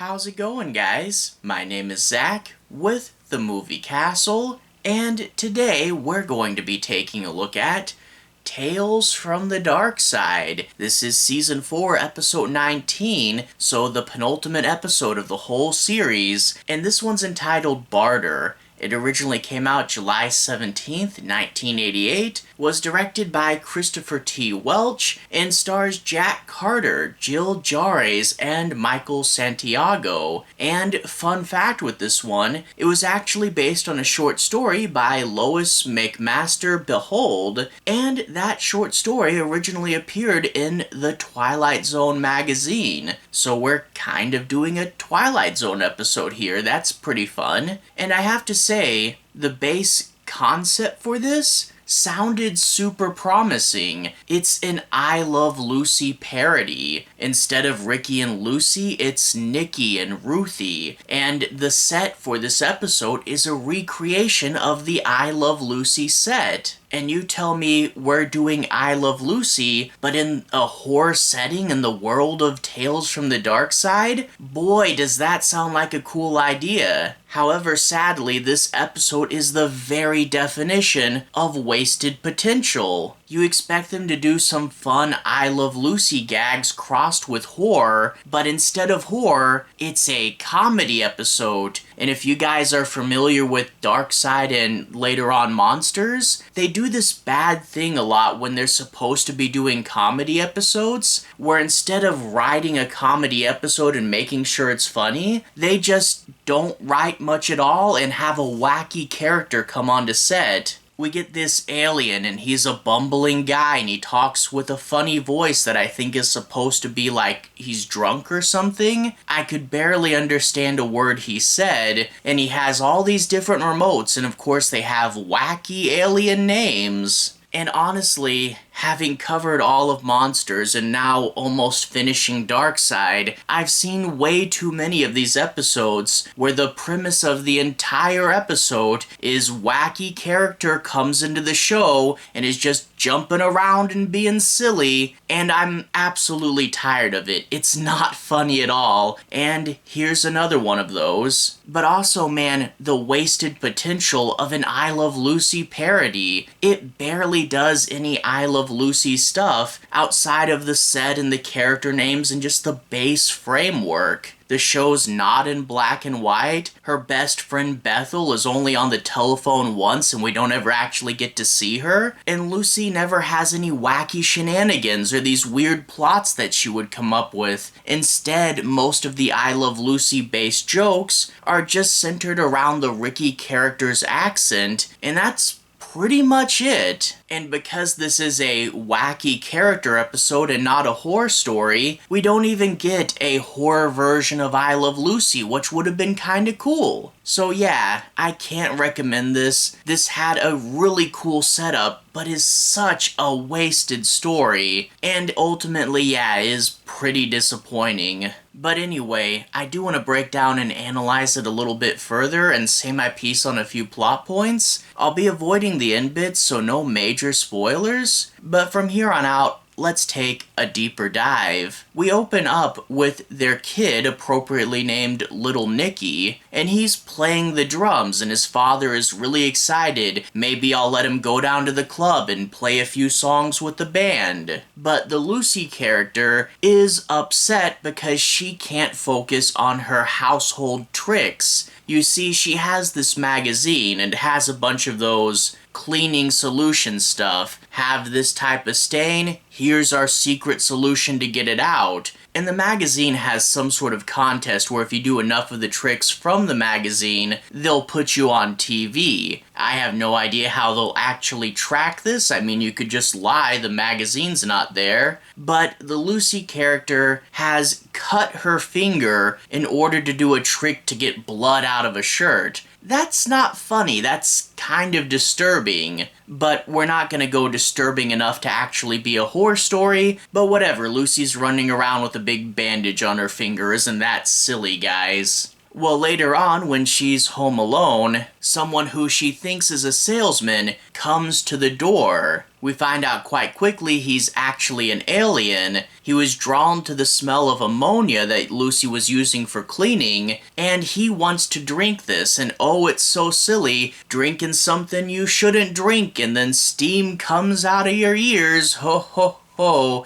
How's it going, guys? My name is Zach with the Movie Castle, and today we're going to be taking a look at Tales from the Darkside. This is Season 4, Episode 19, so the penultimate episode of the whole series, and this one's entitled Barter. It originally came out July 17th, 1988, was directed by Christopher T. Welch, and stars Jack Carter, Jill Jaress, and Michael Santiago. And fun fact with this one, it was actually based on a short story by Lois McMaster Bujold, and that short story originally appeared in the Twilight Zone Magazine. So we're kind of doing a Twilight Zone episode here. That's pretty fun. And I have to say, the base concept for this sounded super promising. It's an I Love Lucy parody. Instead of Ricky and Lucy, it's Nikki and Ruthie. And the set for this episode is a recreation of the I Love Lucy set. And you tell me we're doing I Love Lucy, but in a horror setting in the world of Tales from the Darkside? Boy, does that sound like a cool idea. However, sadly, this episode is the very definition of wasted potential. You expect them to do some fun I Love Lucy gags crossed with horror, but instead of horror, it's a comedy episode. And if you guys are familiar with Darkside and later on Monsters, they do this bad thing a lot when they're supposed to be doing comedy episodes, where instead of writing a comedy episode and making sure it's funny, they just don't write much at all and have a wacky character come onto set. We get this alien, and he's a bumbling guy, and he talks with a funny voice that I think is supposed to be like he's drunk or something. I could barely understand a word he said, and he has all these different remotes, and of course they have wacky alien names. And honestly, having covered all of Monsters and now almost finishing Darkside, I've seen way too many of these episodes where the premise of the entire episode is wacky character comes into the show and is just jumping around and being silly, and I'm absolutely tired of it. It's not funny at all, and here's another one of those. But also, man, the wasted potential of an I Love Lucy parody. It barely does any I Love Lucy stuff outside of the set and the character names and just the base framework. The show's not in black and white. Her best friend Bethel is only on the telephone once and we don't ever actually get to see her. And Lucy never has any wacky shenanigans or these weird plots that she would come up with. Instead, most of the I Love Lucy based jokes are just centered around the Ricky character's accent, and that's pretty much it. And because this is a wacky character episode and not a horror story, we don't even get a horror version of I Love Lucy, which would have been kinda cool. So yeah, I can't recommend this. This had a really cool setup, but is such a wasted story. And ultimately, yeah, is pretty disappointing. But anyway, I do want to break down and analyze it a little bit further and say my piece on a few plot points. I'll be avoiding the end bits, so no major spoilers, but from here on out, let's take a deeper dive. We open up with their kid, appropriately named Little Nicky, and he's playing the drums, and his father is really excited. Maybe I'll let him go down to the club and play a few songs with the band. But the Lucy character is upset because she can't focus on her household tricks. You see, she has this magazine and has a bunch of those cleaning solution stuff. Have this type of stain, here's our secret solution to get it out. And the magazine has some sort of contest where if you do enough of the tricks from the magazine, they'll put you on TV. I have no idea how they'll actually track this. I mean, you could just lie, the magazine's not there. But the Lucy character has cut her finger in order to do a trick to get blood out of a shirt. That's not funny, that's kind of disturbing. But we're not gonna go disturbing enough to actually be a horror story, but whatever, Lucy's running around with a big bandage on her finger, isn't that silly, guys? Well, later on, when she's home alone, someone who she thinks is a salesman comes to the door. We find out quite quickly he's actually an alien. He was drawn to the smell of ammonia that Lucy was using for cleaning, and he wants to drink this, and oh, it's so silly, drinking something you shouldn't drink, and then steam comes out of your ears, ho ho ho.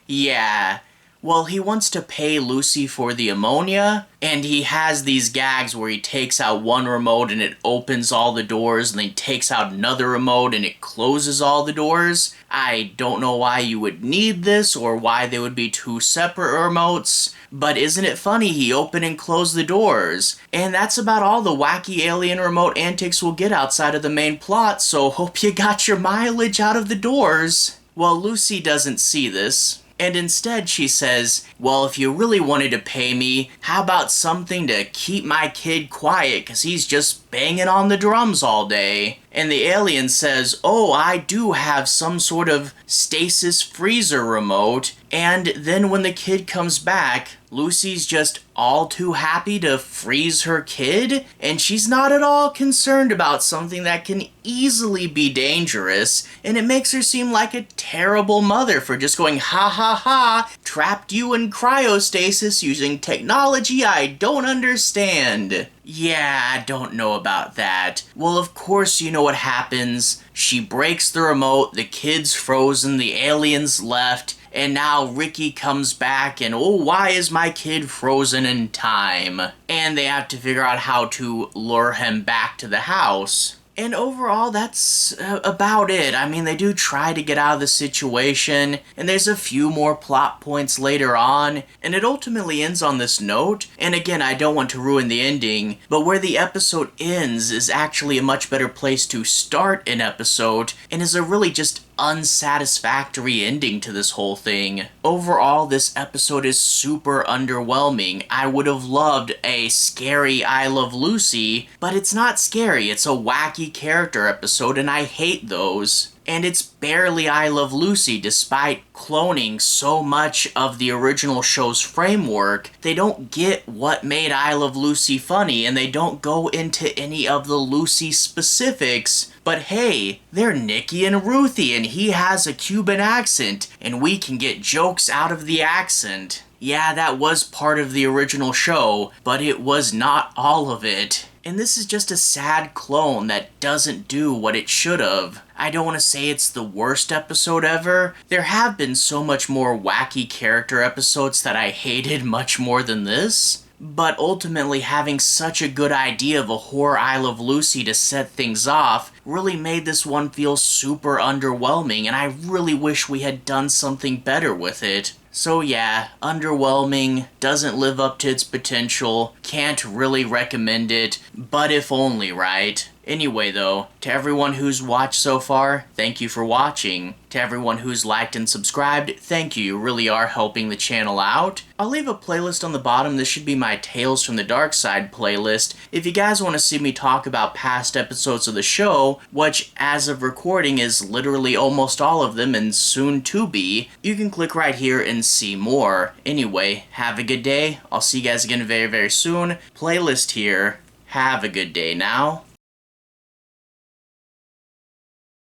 Yeah. Well, he wants to pay Lucy for the ammonia, and he has these gags where he takes out one remote and it opens all the doors, and then he takes out another remote and it closes all the doors. I don't know why you would need this or why they would be two separate remotes, but isn't it funny he opened and closed the doors? And that's about all the wacky alien remote antics we'll get outside of the main plot, so hope you got your mileage out of the doors. Well, Lucy doesn't see this. And instead she says, well, if you really wanted to pay me, how about something to keep my kid quiet because he's just banging on the drums all day? And the alien says, oh, I do have some sort of stasis freezer remote. And then when the kid comes back, Lucy's just all too happy to freeze her kid, and she's not at all concerned about something that can easily be dangerous, and it makes her seem like a terrible mother for just going, ha ha ha, trapped you in cryostasis using technology I don't understand. Yeah, I don't know about that. Well, of course you know what happens. She breaks the remote, the kid's frozen, the alien's left, and now Ricky comes back and, oh, why is my kid frozen in time? And they have to figure out how to lure him back to the house. And overall, that's about it. I mean, they do try to get out of the situation, and there's a few more plot points later on, and it ultimately ends on this note. And again, I don't want to ruin the ending, but where the episode ends is actually a much better place to start an episode, and is a really just unsatisfactory ending to this whole thing. Overall, this episode is super underwhelming. I would have loved a scary I Love Lucy, but it's not scary. It's a wacky character episode, and I hate those. And it's barely I Love Lucy despite cloning so much of the original show's framework. They don't get what made I Love Lucy funny, and they don't go into any of the Lucy specifics. But hey, they're Nikki and Ruthie, and he has a Cuban accent, and we can get jokes out of the accent. Yeah, that was part of the original show, but it was not all of it. And this is just a sad clone that doesn't do what it should have. I don't want to say it's the worst episode ever. There have been so much more wacky character episodes that I hated much more than this. But ultimately, having such a good idea of a horror I Love Lucy to set things off really made this one feel super underwhelming, and I really wish we had done something better with it. So yeah, underwhelming, doesn't live up to its potential, can't really recommend it, but if only, right? Anyway though, to everyone who's watched so far, thank you for watching. To everyone who's liked and subscribed, thank you, you really are helping the channel out. I'll leave a playlist on the bottom. This should be my Tales from the Darkside playlist. If you guys want to see me talk about past episodes of the show, which as of recording is literally almost all of them and soon to be, you can click right here and see more. Anyway, have a good day. I'll see you guys again very, very soon. Playlist here. Have a good day now.